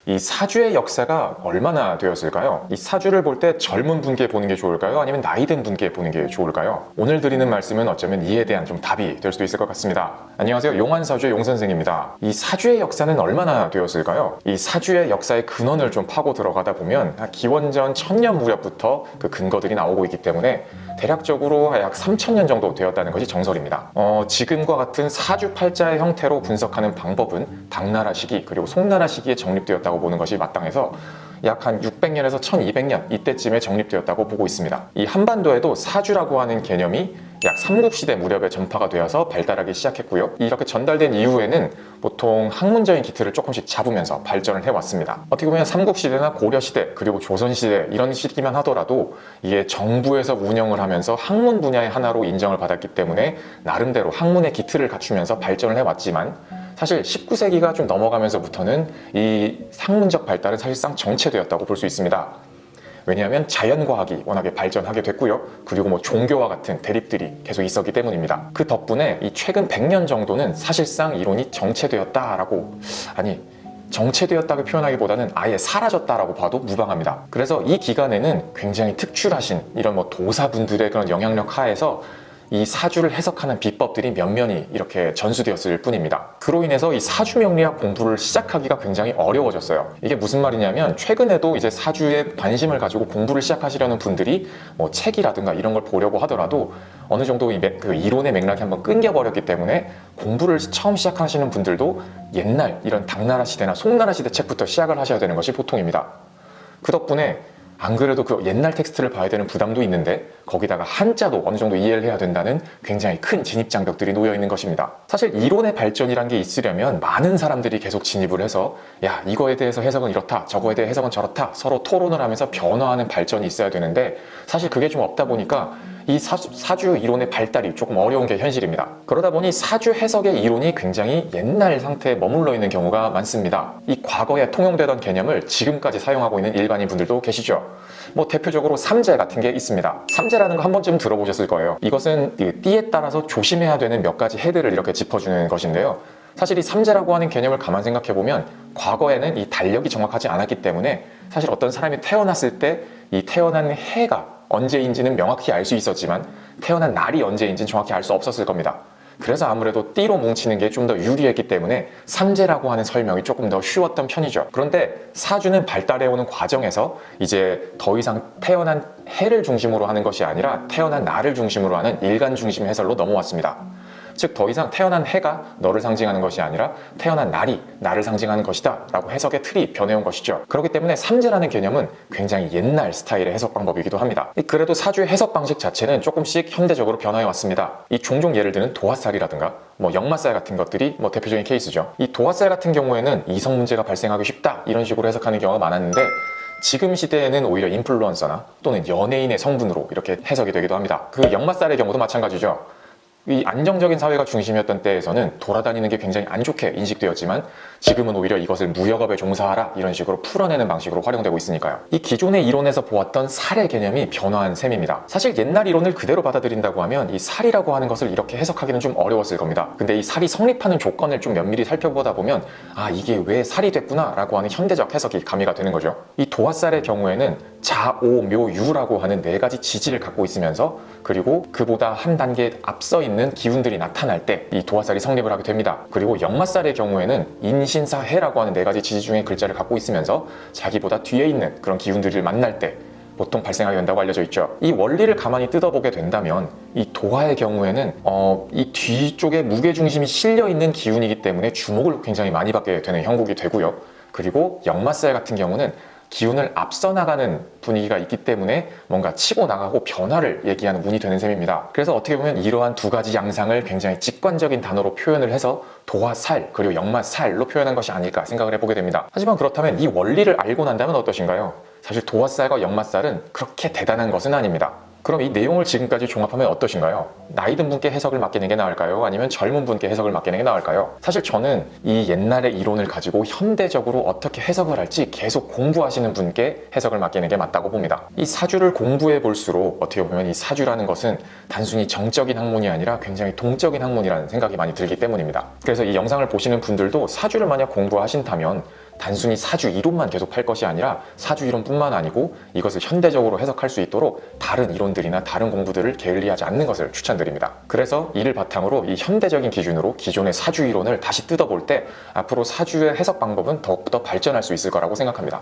이 사주의 역사가 얼마나 되었을까요? 이 사주를 볼 때 젊은 분께 보는 게 좋을까요? 아니면 나이 든 분께 보는 게 좋을까요? 오늘 드리는 말씀은 어쩌면 이에 대한 좀 답이 될 수도 있을 것 같습니다. 안녕하세요. 용한사주의 용선생입니다. 이 사주의 역사는 얼마나 되었을까요? 이 사주의 역사의 근원을 좀 파고 들어가다 보면 기원전 1000년 무렵부터 그 근거들이 나오고 있기 때문에 대략적으로 약 3000년 정도 되었다는 것이 정설입니다. 지금과 같은 사주팔자의 형태로 분석하는 방법은 당나라 시기 그리고 송나라 시기에 정립되었다고 보는 것이 마땅해서 약 한 600년에서 1200년 이때쯤에 정립되었다고 보고 있습니다. 이 한반도에도 사주라고 하는 개념이 약 삼국시대 무렵에 전파가 되어서 발달하기 시작했고요. 이렇게 전달된 이후에는 보통 학문적인 기틀을 조금씩 잡으면서 발전을 해왔습니다. 어떻게 보면 삼국시대나 고려시대 그리고 조선시대 이런 시기만 하더라도 이게 정부에서 운영을 하면서 학문 분야의 하나로 인정을 받았기 때문에 나름대로 학문의 기틀을 갖추면서 발전을 해왔지만 사실 19세기가 좀 넘어가면서부터는 이 학문적 발달은 사실상 정체되었다고 볼 수 있습니다. 왜냐하면 자연과학이 워낙에 발전하게 됐고요. 그리고 종교와 같은 대립들이 계속 있었기 때문입니다. 그 덕분에 이 최근 100년 정도는 사실상 이론이 정체되었다라고, 정체되었다고 표현하기보다는 아예 사라졌다라고 봐도 무방합니다. 그래서 이 기간에는 굉장히 특출하신 이런 도사분들의 그런 영향력 하에서 이 사주를 해석하는 비법들이 면면이 이렇게 전수되었을 뿐입니다. 그로 인해서 이 사주 명리학 공부를 시작하기가 굉장히 어려워졌어요. 이게 무슨 말이냐면 최근에도 이제 사주에 관심을 가지고 공부를 시작하시려는 분들이 책이라든가 이런 걸 보려고 하더라도 어느 정도 그 이론의 맥락이 한번 끊겨버렸기 때문에 공부를 처음 시작하시는 분들도 옛날 이런 당나라 시대나 송나라 시대 책부터 시작을 하셔야 되는 것이 보통입니다. 그 덕분에 안 그래도 그 옛날 텍스트를 봐야 되는 부담도 있는데 거기다가 한자도 어느 정도 이해를 해야 된다는 굉장히 큰 진입장벽들이 놓여 있는 것입니다. 사실 이론의 발전이란 게 있으려면 많은 사람들이 계속 진입을 해서 야, 이거에 대해서 해석은 이렇다, 저거에 대해 해석은 저렇다 서로 토론을 하면서 변화하는 발전이 있어야 되는데 사실 그게 좀 없다 보니까 이 사주 이론의 발달이 조금 어려운 게 현실입니다. 그러다 보니 사주 해석의 이론이 굉장히 옛날 상태에 머물러 있는 경우가 많습니다. 이 과거에 통용되던 개념을 지금까지 사용하고 있는 일반인 분들도 계시죠. 대표적으로 삼재 같은 게 있습니다. 삼재라는 거 한 번쯤 들어보셨을 거예요. 이것은 띠에 따라서 조심해야 되는 몇 가지 해들을 이렇게 짚어주는 것인데요. 사실 이 삼재라고 하는 개념을 가만 생각해보면 과거에는 이 달력이 정확하지 않았기 때문에 사실 어떤 사람이 태어났을 때 이 태어난 해가 언제인지는 명확히 알 수 있었지만 태어난 날이 언제인지는 정확히 알 수 없었을 겁니다. 그래서 아무래도 띠로 뭉치는 게 좀 더 유리했기 때문에 삼재라고 하는 설명이 조금 더 쉬웠던 편이죠. 그런데 사주는 발달해오는 과정에서 이제 더 이상 태어난 해를 중심으로 하는 것이 아니라 태어난 날을 중심으로 하는 일간 중심 해설로 넘어왔습니다. 즉 더 이상 태어난 해가 너를 상징하는 것이 아니라 태어난 날이 나를 상징하는 것이다 라고 해석의 틀이 변해온 것이죠. 그렇기 때문에 삼재라는 개념은 굉장히 옛날 스타일의 해석 방법이기도 합니다. 그래도 사주의 해석 방식 자체는 조금씩 현대적으로 변화해 왔습니다. 이 종종 예를 드는 도화살이라든가 역마살 같은 것들이 대표적인 케이스죠. 이 도화살 같은 경우에는 이성 문제가 발생하기 쉽다 이런 식으로 해석하는 경우가 많았는데 지금 시대에는 오히려 인플루언서나 또는 연예인의 성분으로 이렇게 해석이 되기도 합니다. 그 역마살의 경우도 마찬가지죠. 이 안정적인 사회가 중심이었던 때에서는 돌아다니는 게 굉장히 안 좋게 인식되었지만 지금은 오히려 이것을 무역업에 종사하라 이런 식으로 풀어내는 방식으로 활용되고 있으니까요. 이 기존의 이론에서 보았던 살의 개념이 변화한 셈입니다. 사실 옛날 이론을 그대로 받아들인다고 하면 이 살이라고 하는 것을 이렇게 해석하기는 좀 어려웠을 겁니다. 근데 이 살이 성립하는 조건을 좀 면밀히 살펴보다 보면 아, 이게 왜 살이 됐구나 라고 하는 현대적 해석이 가미가 되는 거죠. 이 도화살의 경우에는 자, 오, 묘, 유라고 하는 4가지 지지를 갖고 있으면서 그리고 그보다 한 단계 앞서 있는 기운들이 나타날 때 이 도화살이 성립을 하게 됩니다. 그리고 역마살의 경우에는 인신사해라고 하는 4가지 지지 중에 글자를 갖고 있으면서 자기보다 뒤에 있는 그런 기운들을 만날 때 보통 발생하게 된다고 알려져 있죠. 이 원리를 가만히 뜯어보게 된다면 이 도화의 경우에는 이 뒤쪽에 무게중심이 실려있는 기운이기 때문에 주목을 굉장히 많이 받게 되는 형국이 되고요. 그리고 역마살 같은 경우는 기운을 앞서 나가는 분위기가 있기 때문에 뭔가 치고 나가고 변화를 얘기하는 운이 되는 셈입니다. 그래서 어떻게 보면 이러한 2가지 양상을 굉장히 직관적인 단어로 표현을 해서 도화살 그리고 역마살로 표현한 것이 아닐까 생각을 해보게 됩니다. 하지만 그렇다면 이 원리를 알고 난다면 어떠신가요? 사실 도화살과 역마살은 그렇게 대단한 것은 아닙니다. 그럼 이 내용을 지금까지 종합하면 어떠신가요? 나이 든 분께 해석을 맡기는 게 나을까요? 아니면 젊은 분께 해석을 맡기는 게 나을까요? 사실 저는 이 옛날의 이론을 가지고 현대적으로 어떻게 해석을 할지 계속 공부하시는 분께 해석을 맡기는 게 맞다고 봅니다. 이 사주를 공부해 볼수록 어떻게 보면 이 사주라는 것은 단순히 정적인 학문이 아니라 굉장히 동적인 학문이라는 생각이 많이 들기 때문입니다. 그래서 이 영상을 보시는 분들도 사주를 만약 공부하신다면 단순히 사주 이론만 계속 할 것이 아니라 사주 이론뿐만 아니고 이것을 현대적으로 해석할 수 있도록 다른 이론들이나 다른 공부들을 게을리하지 않는 것을 추천드립니다. 그래서 이를 바탕으로 이 현대적인 기준으로 기존의 사주 이론을 다시 뜯어볼 때 앞으로 사주의 해석 방법은 더욱더 발전할 수 있을 거라고 생각합니다.